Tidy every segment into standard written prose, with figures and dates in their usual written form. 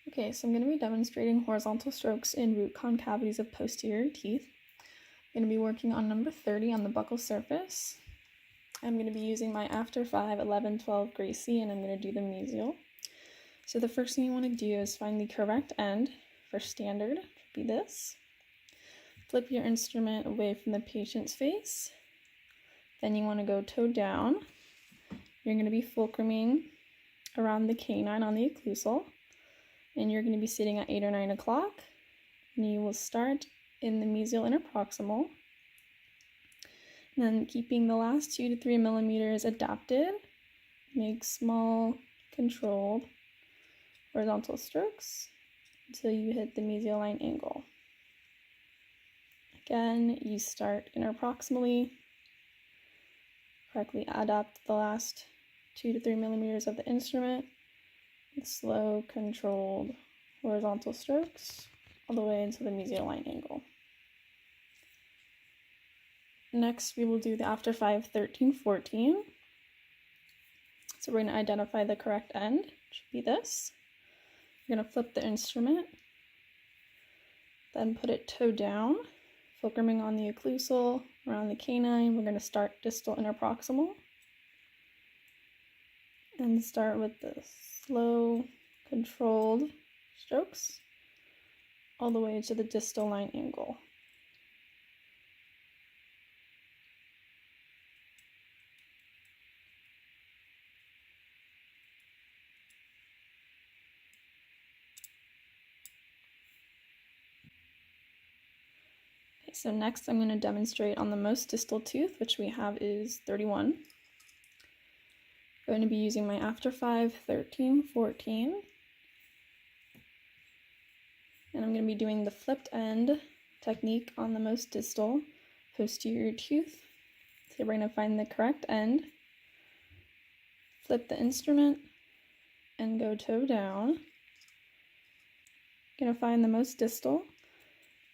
Okay, so I'm going to be demonstrating horizontal strokes in root concavities of posterior teeth. I'm going to be working on number 30 on the buccal surface. I'm going to be using my after 5, 11, 12 Gracey, and I'm going to do the mesial. So the first thing you want to do is find the correct end for standard, which would be this. Flip your instrument away from the patient's face. Then you want to go toe down. You're going to be fulcruming around the canine on the occlusal. And you're going to be sitting at 8 or 9 o'clock, and you will start in the mesial interproximal, and then keeping the last 2 to 3 millimeters adapted, make small, controlled horizontal strokes until you hit the mesial line angle. Again, you start interproximally, correctly adapt the last 2 to 3 millimeters of the instrument, slow, controlled horizontal strokes all the way into the mesial line angle. Next, we will do the after 5, 13, 14. So we're going to identify the correct end, which should be this. You're going to flip the instrument, then put it toe down, fulcruming on the occlusal around the canine. We're going to start distal interproximal and start with the slow, controlled strokes all the way to the distal line angle. Okay, so next I'm going to demonstrate on the most distal tooth, which we have is 31. I'm going to be using my after 5, 13, 14. And I'm going to be doing the flipped end technique on the most distal posterior tooth. So we're going to find the correct end, flip the instrument, and go toe down. Going to find the most distal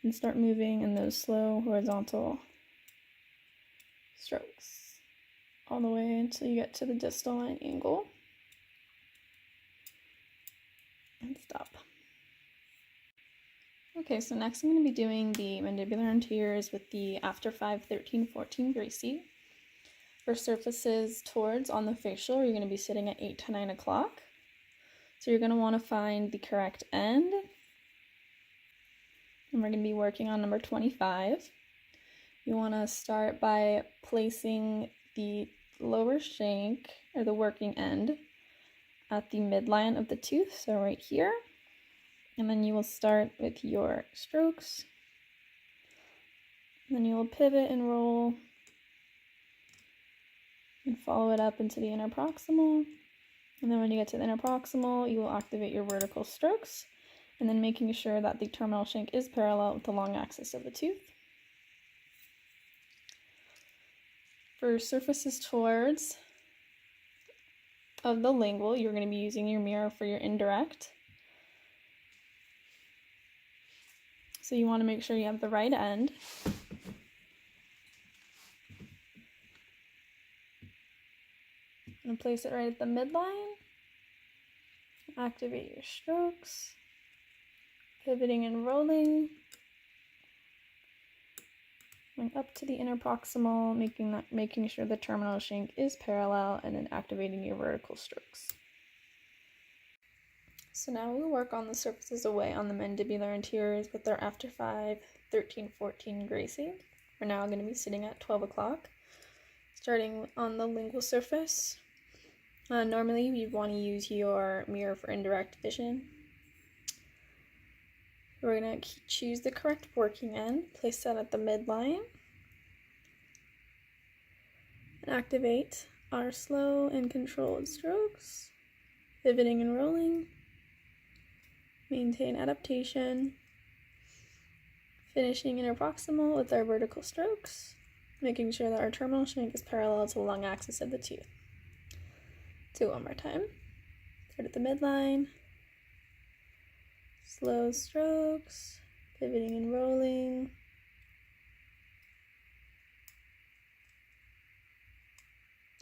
and start moving in those slow horizontal strokes all the way until you get to the distal line angle and stop. Okay, so next I'm going to be doing the mandibular anteriors with the after 5, 13, 14 Gracey. For surfaces towards on the facial, you're going to be sitting at 8 to 9 o'clock. So you're going to want to find the correct end. And we're going to be working on number 25. You want to start by placing the lower shank, or the working end, at the midline of the tooth, so right here. And then you will start with your strokes. And then you will pivot and roll and follow it up into the interproximal. And then when you get to the interproximal, you will activate your vertical strokes, and then making sure that the terminal shank is parallel with the long axis of the tooth. For surfaces towards of the lingual, you're going to be using your mirror for your indirect. So you want to make sure you have the right end. And place it right at the midline. Activate your strokes. Pivoting and rolling. Going up to the interproximal, making sure the terminal shank is parallel, and then activating your vertical strokes. So now we'll work on the surfaces away on the mandibular anteriors with our after 5, 13, 14 Gracey. We're now going to be sitting at 12 o'clock, starting on the lingual surface. Normally you'd want to use your mirror for indirect vision. We're going to choose the correct working end, place that at the midline, and activate our slow and controlled strokes, pivoting and rolling. Maintain adaptation, finishing interproximal with our vertical strokes, making sure that our terminal shank is parallel to the long axis of the tooth. Do it one more time. Start at the midline, slow strokes, pivoting and rolling,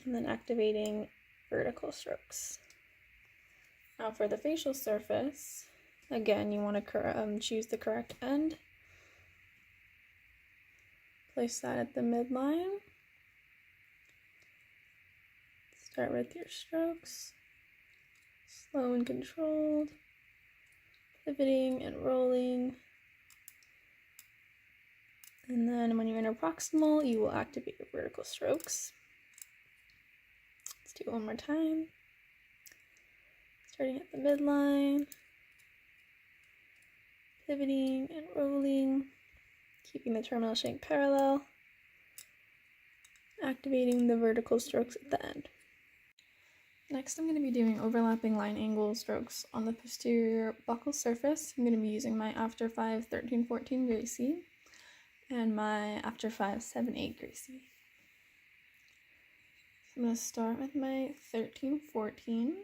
and then activating vertical strokes. Now for the facial surface, Again, you want to choose the correct end. Place that at the midline. Start with your strokes. Slow and controlled. Pivoting and rolling. And then when you're in proximal, you will activate your vertical strokes. Let's do it one more time. Starting at the midline. Pivoting and rolling. Keeping the terminal shank parallel. Activating the vertical strokes at the end. Next, I'm going to be doing overlapping line angle strokes on the posterior buccal surface. I'm going to be using my After 5 1314 Gracey and my After 5 7/8 Gracey. I'm going to start with my 1314.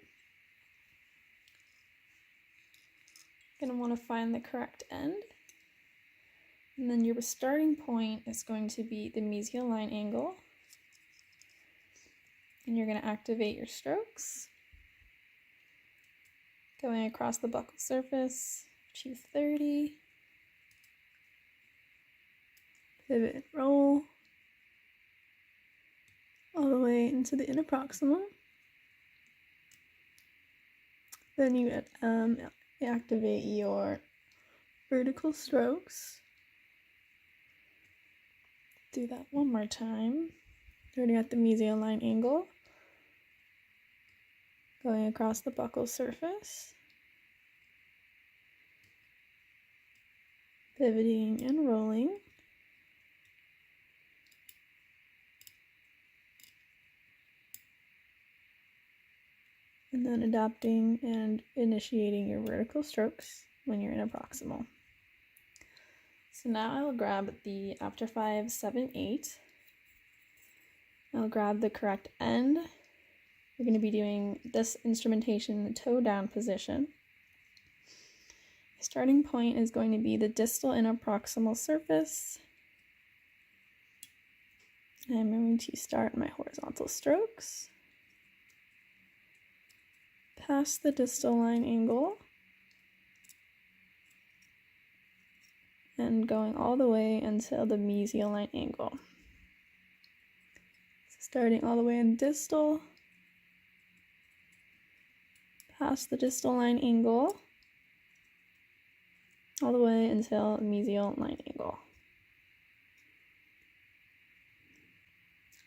Going to want to find the correct end. And then your starting point is going to be the mesial line angle. And you're going to activate your strokes. Going across the buccal surface, 230. Pivot and roll. All the way into the interproximal. Then you activate your vertical strokes. Do that one more time. Starting at the mesial line angle. Going across the buccal surface. Pivoting and rolling. And then adapting and initiating your vertical strokes when you're in proximal. So now I will grab the After 5 7/8. I'll grab the correct end. We're going to be doing this instrumentation in the toe down position. The starting point is going to be the distal interproximal surface. I'm going to start my horizontal strokes. Past the distal line angle. And going all the way until the mesial line angle. So starting all the way in distal, past the distal line angle, all the way until mesial line angle.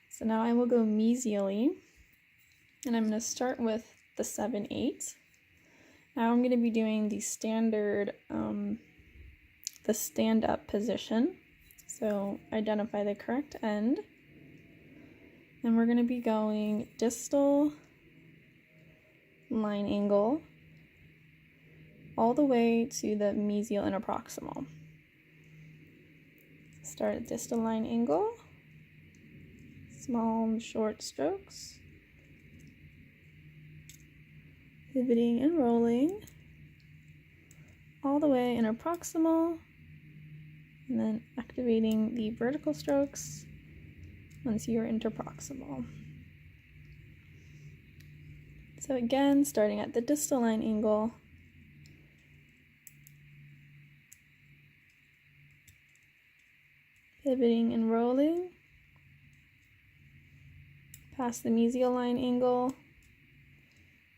So now I will go mesially, and I'm going to start with the 7/8. Now I'm going to be doing the standard the stand-up position. So identify the correct end. And we're going to be going distal line angle all the way to the mesial interproximal. Start at distal line angle, small and short strokes, pivoting and rolling, all the way interproximal, and then activating the vertical strokes once you are interproximal. So again, starting at the distal line angle, pivoting and rolling, past the mesial line angle,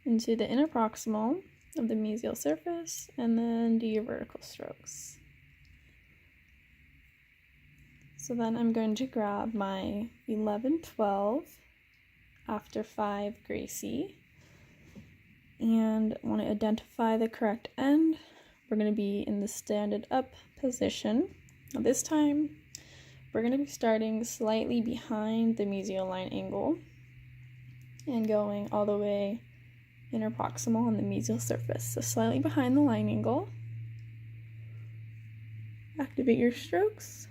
into the interproximal of the mesial surface, and then do your vertical strokes. So then I'm going to grab my 11-12 After 5 Gracey and want to identify the correct end. We're going to be in the standing up position. Now this time we're going to be starting slightly behind the mesial line angle and going all the way interproximal on the mesial surface. So slightly behind the line angle. Activate your strokes.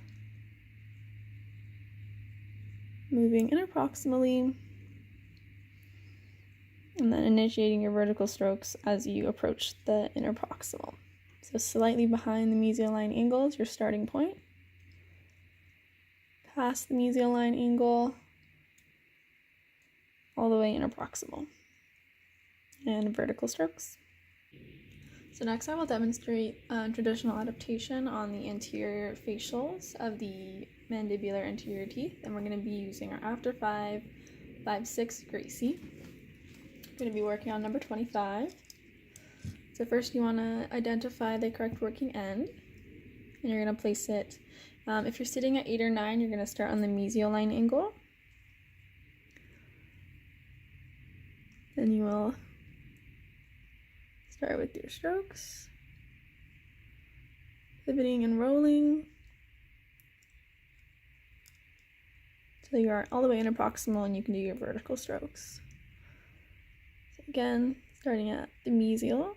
Moving interproximally, and then initiating your vertical strokes as you approach the interproximal. So slightly behind the mesial line angle is your starting point. Past the mesial line angle, all the way interproximal. And vertical strokes. So next I will demonstrate traditional adaptation on the anterior facials of the mandibular anterior teeth, and we're going to be using our after 5, 6 Gracey. We're going to be working on number 25. So first you want to identify the correct working end, and you're going to place it, if you're sitting at 8 or 9, you're going to start on the mesial line angle. Then you will start with your strokes, pivoting and rolling till you are all the way in proximal and you can do your vertical strokes. So again, starting at the mesial,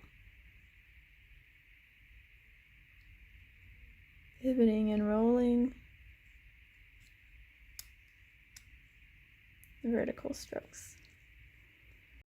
pivoting and rolling, vertical strokes.